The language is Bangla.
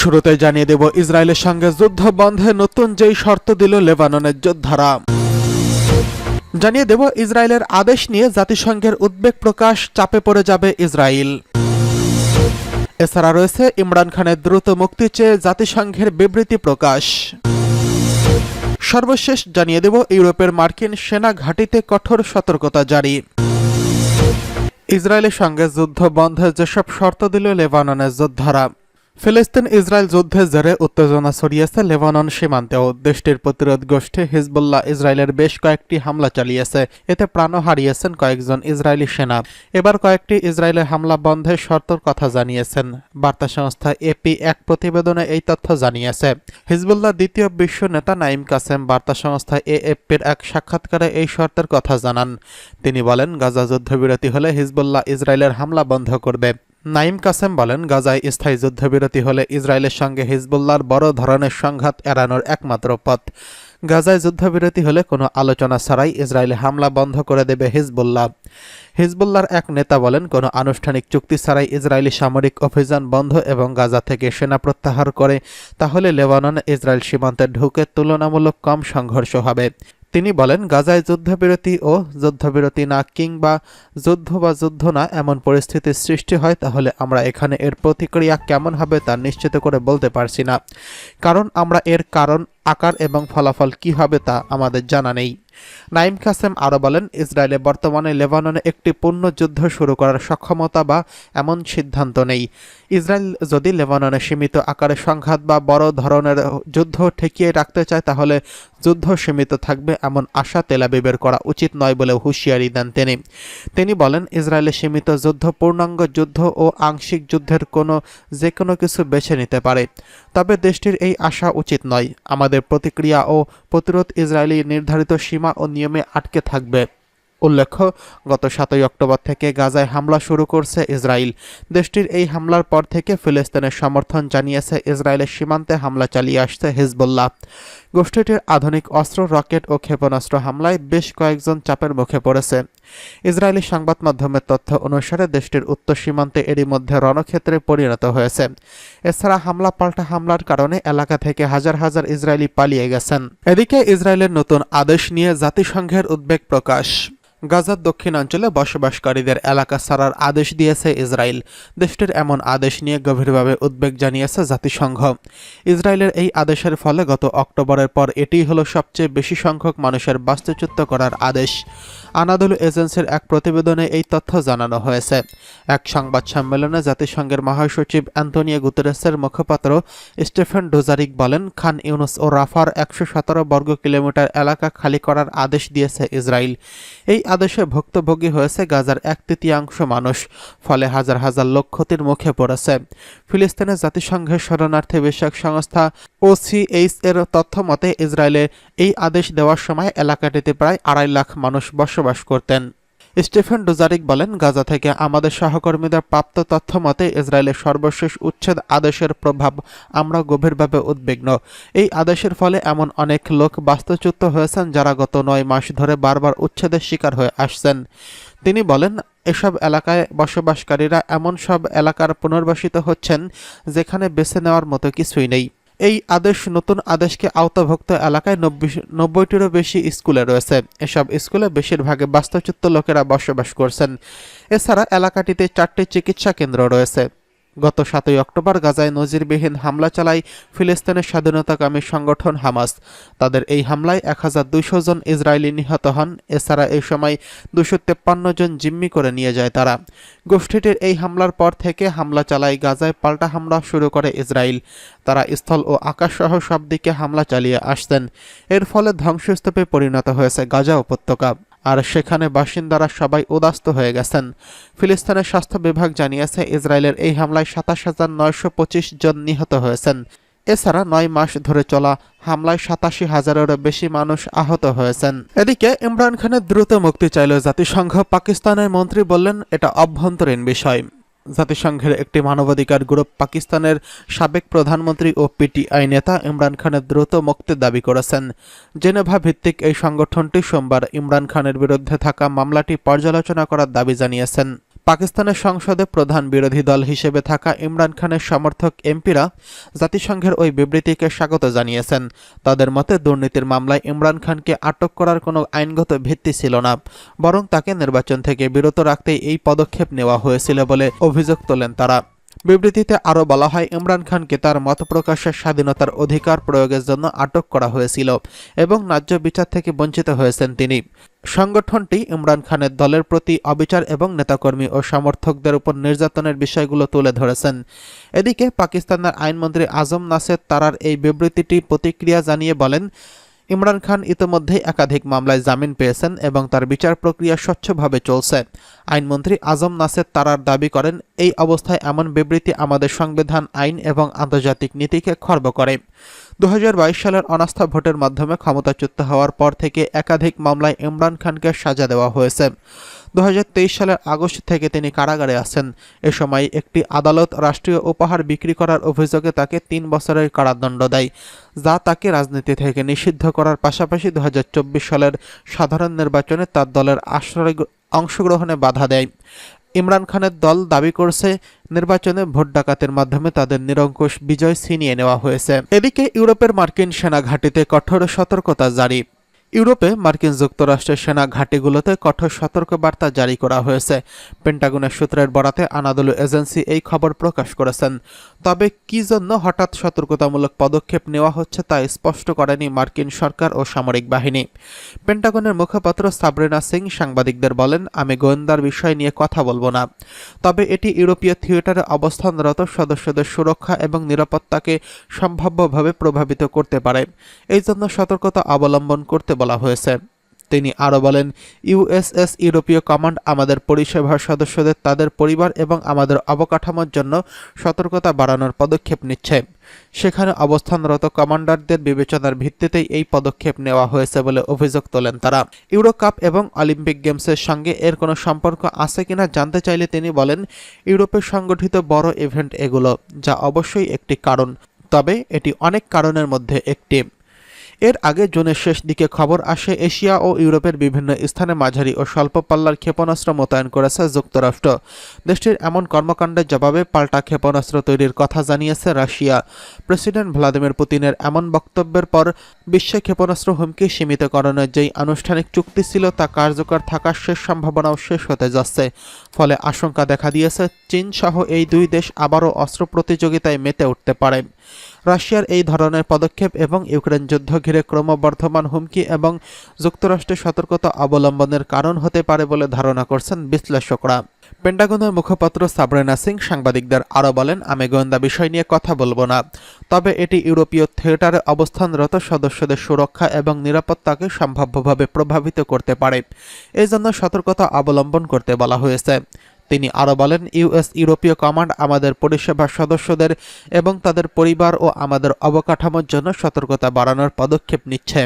শুরুতে জানিয়ে দেব ইসরায়েলের সঙ্গে যুদ্ধ বন্ধে নতুন যেই শর্ত দিল লেবাননের যোদ্ধারা। জানিয়ে দেব ইসরায়েলের আদেশ নিয়ে জাতিসংঘের উদ্বেগ প্রকাশ, চাপে পড়ে যাবে ইসরায়েল। এছাড়া রয়েছে ইমরান খানের দ্রুত মুক্তি চেয়ে জাতিসংঘের বিবৃতি প্রকাশ। সর্বশেষ জানিয়ে দেব ইউরোপের মার্কিন সেনা ঘাঁটিতে কঠোর সতর্কতা জারি। ইসরায়েলের সঙ্গে যুদ্ধ বন্ধে যেসব শর্ত দিল লেবাননের যোদ্ধারা। ফিলিস্তিন ইসরায়েল যুদ্ধের জেরে উত্তেজনা ছড়িয়েছে লেবানন সীমান্তেও। দেশটির প্রতিরোধ গোষ্ঠী হিজবুল্লাহ ইসরায়েলের বেশ কয়েকটি হামলা চালিয়েছে, এতে প্রাণও হারিয়েছেন কয়েকজন ইসরায়েলি সেনা। এবার কয়েকটি ইসরায়েলের হামলা বন্ধের শর্তের কথা জানিয়েছেন। বার্তা সংস্থা এপি এক প্রতিবেদনে এই তথ্য জানিয়েছে। হিজবুল্লাহ দ্বিতীয় বিশ্ব নেতা নাঈম কাসেম বার্তা সংস্থা এএফপির এক সাক্ষাৎকারে এই শর্তের কথা জানান। তিনি বলেন, গাজা যুদ্ধবিরতি হলে হিজবুল্লাহ ইসরায়েলের হামলা বন্ধ করবে। নাঈম কাসেম বলেন, গাজায় স্থায়ী যুদ্ধবিরতি হলে ইসরায়েলের সঙ্গে হিজবুল্লাহর বড় ধরনের সংঘাত এড়ানোর একমাত্র পথ। গাজায় যুদ্ধবিরতি হলে কোনো আলোচনা ছাড়াই ইসরায়েলে হামলা বন্ধ করে দেবে হিজবুল্লাহ। হিজবুল্লাহর এক নেতা বলেন, কোনো আনুষ্ঠানিক চুক্তি ছাড়াই ইসরায়েলি সামরিক অভিযান বন্ধ এবং গাজা থেকে সেনা প্রত্যাহার করে তাহলে লেবানন ইসরায়েল সীমান্তে ঢুকে তুলনামূলক কম সংঘর্ষ হবে। তিনি বলেন, গাজায় যুদ্ধবিরতি ও যুদ্ধবিরতি না কিংবা যুদ্ধ না এমন পরিস্থিতির সৃষ্টি হয় তাহলে আমরা এখানে এর প্রতিক্রিয়া কেমন হবে তা নিশ্চিত করে বলতে পারছি না, কারণ আমরা এর কারণ, আকার এবং ফলাফল কী হবে তা আমাদের জানা নেই। নাঈম কাসেম আরও বলেন, ইসরায়েলে বর্তমানে লেবাননে একটি পূর্ণ যুদ্ধ শুরু করার সক্ষমতা বা এমন সিদ্ধান্ত নেই। ইসরায়েল যদি লেবাননে সীমিত আকারে সংঘাত বা বড় ধরনের যুদ্ধ ঠেকিয়ে রাখতে চায় তাহলে যুদ্ধ সীমিত থাকবে এমন আশা তেল আবিবের করা উচিত নয় বলে হুঁশিয়ারি দেন তিনি বলেন, ইসরায়েলে সীমিত যুদ্ধ, পূর্ণাঙ্গ যুদ্ধ ও আংশিক যুদ্ধের যে কোনো কিছু বেছে নিতে পারে, তবে দেশটির এই আশা উচিত নয়। আমাদের প্রতিক্রিয়া ও প্রতিরোধ ইসরায়েলি নির্ধারিত সীমা ও নিয়মে আটকে থাকবে। উল্লেখ্য, গত 7 অক্টোবর থেকে গাজায় হামলা শুরু করছে ইসরায়েল। দেশটির এই হামলার পর থেকে ফিলিস্তিনের সমর্থন জানিয়েছে ইসরায়েলের সীমান্তে হামলা চালিয়ে আসছে হিজবুল্লাহ। গোষ্ঠীটির আধুনিক অস্ত্র, রকেট ও ক্ষেপণাস্ত্র হামলায় বেশ কয়েকজন চাপের মুখে পড়েছে। ইসরায়েলি সংবাদ মাধ্যমের তথ্য অনুসারে দেশটির উত্তর সীমান্তে এরই মধ্যে রণক্ষেত্রে পরিণত হয়েছে। এছাড়া হামলা পাল্টা হামলার কারণে এলাকা থেকে হাজার হাজার ইসরায়েলি পালিয়ে গেছেন। এদিকে ইসরায়েলের নতুন আদেশ নিয়ে জাতিসংঘের উদ্বেগ প্রকাশ। গাজার দক্ষিণাঞ্চলে বসবাসকারীদের এলাকা ছাড়ার আদেশ দিয়েছে ইসরায়েল। দেশটির এমন আদেশ নিয়ে গভীরভাবে উদ্বেগ জানিয়েছে জাতিসংঘ। ইসরায়েলের এই আদেশের ফলে গত অক্টোবরের পর এটিই হলো সবচেয়ে বেশি সংখ্যক মানুষের বাস্তুচ্যুত করার আদেশ। আনাদোলু এজেন্সির এক প্রতিবেদনে এই তথ্য জানানো হয়েছে। এক সংবাদ সম্মেলনে জাতিসংঘের মহাসচিব অ্যান্তোনিও গুতেরেসের মুখপাত্র স্টেফেন ডুজারিক বলেন, খান ইউনুস ও রাফার 117 বর্গ কিলোমিটার এলাকা খালি করার আদেশ দিয়েছে ইসরায়েল। এই আদেশে ভুক্তভোগী হয়েছে গাজার 1/3 মানুষ, ফলে হাজার হাজার লোক ক্ষতির মুখে পড়েছে। ফিলিস্তিনের জাতিসংঘের শরণার্থী বিষয়ক সংস্থা OCH এর তথ্য মতে ইসরায়েলে এই আদেশ দেওয়ার সময় এলাকাটিতে প্রায় 2.5 লাখ মানুষ বসবাস করতেন। স্টিফেন ডুজারিক বলেন, গাজা থেকে আমাদের সহকর্মীদের প্রাপ্ত তথ্য মতে ইসরায়েলের সর্বশেষ উচ্ছেদ আদেশের প্রভাব আমরা গভীরভাবে উদ্বিগ্ন। এই আদেশের ফলে এমন অনেক লোক বাস্তুচ্যুত হয়েছেন যারা গত 9 মাস ধরে বারবার উচ্ছেদের শিকার হয়ে আসছেন। তিনি বলেন, এসব এলাকায় বসবাসকারীরা এমন সব এলাকার পুনর্বাসিত হচ্ছেন যেখানে বেছে নেওয়ার মতো কিছুই নেই। এই নতুন আদেশকে আওতাভুক্ত এলাকায় 90টিরও বেশি স্কুলে রয়েছে। এসব স্কুলে বেশিরভাগে বাস্তুচ্যুত লোকেরা বসবাস করছেন। এছাড়া এলাকাটিতে 4টি চিকিৎসা কেন্দ্র রয়েছে। গত 7 অক্টোবর গাজায় নজিরবিহীন হামলা চালায় ফিলিস্তিনের স্বাধীনতাকামী সংগঠন হামাস। তাদের এই হামলায় 1200 জন ইসরায়েলি নিহত হন। এছাড়া এই সময় 253 জন জিম্মি করে নিয়ে যায় তারা। গোষ্ঠীটির এই হামলার পর থেকে হামলা চালায় গাজায় পাল্টা হামলা শুরু করে ইসরায়েল। তারা স্থল ও আকাশসহ সব দিকে হামলা চালিয়ে আসছেন। এর ফলে ধ্বংসস্তূপে পরিণত হয়েছে গাজা উপত্যকা, আর সেখানে বাসিন্দারা সবাই উদাস্ত হয়ে গেছেন। ফিলিস্তিনের স্বাস্থ্য বিভাগ জানিয়েছে ইসরায়েলের এই হামলায় 27,925 জন নিহত হয়েছেন। এছাড়া 9 মাস ধরে চলা হামলায় 87,000-এরও বেশি মানুষ আহত হয়েছেন। এদিকে ইমরান খানের দ্রুত মুক্তি চাইল জাতিসংঘ। পাকিস্তানের মন্ত্রী বললেন, এটা অভ্যন্তরীণ বিষয়। জাতিসংঘের একটি মানবাধিকার গ্রুপ পাকিস্তানের সাবেক প্রধানমন্ত্রী ও পিটিআই নেতা ইমরান খানের দ্রুত মুক্তির দাবি করেছেন। জেনেভা ভিত্তিক এই সংগঠনটি সোমবার ইমরান খানের বিরুদ্ধে থাকা মামলাটি পর্যালোচনা করার দাবি জানিয়েছেন। পাকিস্তানের সংসদে প্রধান বিরোধী দল হিসেবে থাকা ইমরান খানের সমর্থক এমপিরা জাতিসংঘের ওই বিবৃতিকে স্বাগত জানিয়েছেন। তাদের মতে দুর্নীতির মামলায় ইমরান খানকে আটক করার কোনো আইনগত ভিত্তি ছিল না, বরং তাকে নির্বাচন থেকে বিরত রাখতেই এই পদক্ষেপ নেওয়া হয়েছিল বলে অভিযোগ তোলেন তারা। বিবৃতিতে আরও বলা হয়, ইমরান খানকে তার মত প্রকাশের স্বাধীনতার অধিকার প্রয়োগের জন্য আটক করা হয়েছিল এবং ন্যায্য বিচার থেকে বঞ্চিত হয়েছেন তিনি। সংগঠনটি ইমরান খানের দলের প্রতি অবিচার এবং নেতাকর্মী ও সমর্থকদের উপর নির্যাতনের বিষয়গুলো তুলে ধরেছেন। এদিকে পাকিস্তানের আইনমন্ত্রী আজম নাসের তারার এই বিবৃতিটি প্রতিক্রিয়া জানিয়ে বলেন, ইমরান খান ইতোমধ্যেই একাধিক মামলায় জামিন পেয়েছেন এবং তার বিচার প্রক্রিয়া স্বচ্ছভাবে চলছে। আইনমন্ত্রী আজম নাসের তারার দাবি করেন, এই অবস্থায় এমন বিবৃতি আমাদের সংবিধান, আইন এবং আন্তর্জাতিক নীতিকে খর্ব করে। 2022 সালের অনাস্থা ভোটের মাধ্যমে ক্ষমতাচ্যুত হওয়ার পর থেকে একাধিক মামলায় ইমরান খানকে সাজা দেওয়া হয়েছে। 2023 সালের আগস্ট থেকে তিনি কারাগারে আছেন। এ সময় একটি আদালত রাষ্ট্রীয় উপহার বিক্রি করার অভিযোগে তাকে 3 বছরের কারাদণ্ড দেয়, যা তাকে রাজনীতি থেকে নিষিদ্ধ করার পাশাপাশি 2024 সালের সাধারণ নির্বাচনে তার দলের অংশগ্রহণে বাধা দেয়। ইমরান খানের দল দাবি করছে, নির্বাচনে ভোট ডাকাতের মাধ্যমে তাদের নিরঙ্কুশ বিজয় ছিনিয়ে নেওয়া হয়েছে। এদিকে ইউরোপের মার্কিন সেনা ঘাঁটিতে কঠোর সতর্কতা জারি। ইউরোপে মার্কিন যুক্তরাষ্ট্রের সেনা ঘাঁটিগুলোতে কঠোর সতর্কবার্তা জারি করা হয়েছে। পেন্টাগনের সূত্রের বরাতে আনাদোলু এজেন্সি এই খবর প্রকাশ করেছেন। তবে কি জন্য হঠাৎ সতর্কতামূলক পদক্ষেপ নেওয়া হচ্ছে তা স্পষ্ট করেনি মার্কিন সরকার ও সামরিক বাহিনী। পেন্টাগনের মুখপাত্র সাবরিনা সিং সাংবাদিকদের বলেন, আমি গোয়েন্দার বিষয় নিয়ে কথা বলবো না, তবে এটি ইউরোপীয় থিয়েটারে অবস্থানরত সদস্যদের সুরক্ষা এবং নিরাপত্তাকে সম্ভাব্যভাবে প্রভাবিত করতে পারে। এই জন্য সতর্কতা অবলম্বন করতে বলা হয়েছে। তিনি আরও বলেন, ইউএসএস ইউরোপীয় কমান্ড আমাদের পরিষেবার সদস্যদের, তাদের পরিবার এবং আমাদের অবকাঠামোর জন্য সতর্কতা বাড়ানোর পদক্ষেপ নিচ্ছে। সেখানে অবস্থানরত কমান্ডারদের বিবেচনার ভিত্তিতেই এই পদক্ষেপ নেওয়া হয়েছে বলে অভিযোগ তোলেন তারা। ইউরো কাপ এবং অলিম্পিক গেমসের সঙ্গে এর কোনো সম্পর্ক আছে কিনা জানতে চাইলে তিনি বলেন, ইউরোপে সংগঠিত বড় ইভেন্ট এগুলো, যা অবশ্যই একটি কারণ, তবে এটি অনেক কারণের মধ্যে একটি। এর আগে জুনের শেষ দিকে খবর আসে, এশিয়া ও ইউরোপের বিভিন্ন স্থানে মাঝারি ও স্বল্প পাল্লার ক্ষেপণাস্ত্র মোতায়েন করেছে যুক্তরাষ্ট্র। দেশটির এমন কর্মকাণ্ডের জবাবে পাল্টা ক্ষেপণাস্ত্র তৈরির কথা জানিয়েছে রাশিয়া। প্রেসিডেন্ট ভ্লাদিমির পুতিনের এমন বক্তব্যের পর বিশ্বে ক্ষেপণাস্ত্র হুমকি সীমিতকরণের যেই আনুষ্ঠানিক চুক্তি ছিল তা কার্যকর থাকার শেষ সম্ভাবনাও শেষ হতে যাচ্ছে। ফলে আশঙ্কা দেখা দিয়েছে, চীন সহ এই দুই দেশ আবারও অস্ত্র প্রতিযোগিতায় মেতে উঠতে পারে। রাশিয়ার এই ধরনের পদক্ষেপ এবং ইউক্রেন যুদ্ধ ঘিরে ক্রমবর্ধমান হুমকি এবং যুক্তরাষ্ট্রের সতর্কতা অবলম্বনের কারণ হতে পারে বলে ধারণা করছেন বিশ্লেষকরা। পেন্টাগনের মুখপাত্র সাবরিনা সিং সাংবাদিকদের আরও বলেন, আমি গোয়েন্দা বিষয় নিয়ে কথা বলবো না, তবে এটি ইউরোপীয় থিয়েটারে অবস্থানরত সদস্যদের সুরক্ষা এবং নিরাপত্তাকে সম্ভাব্যভাবে প্রভাবিত করতে পারে। এই জন্য সতর্কতা অবলম্বন করতে বলা হয়েছে। তিনি আরও বলেন, ইউরোপীয় কমান্ড আমাদের পরিষেবার সদস্যদের এবং তাদের পরিবার ও আমাদের অবকাঠামোর জন্য সতর্কতা বাড়ানোর পদক্ষেপ নিচ্ছে।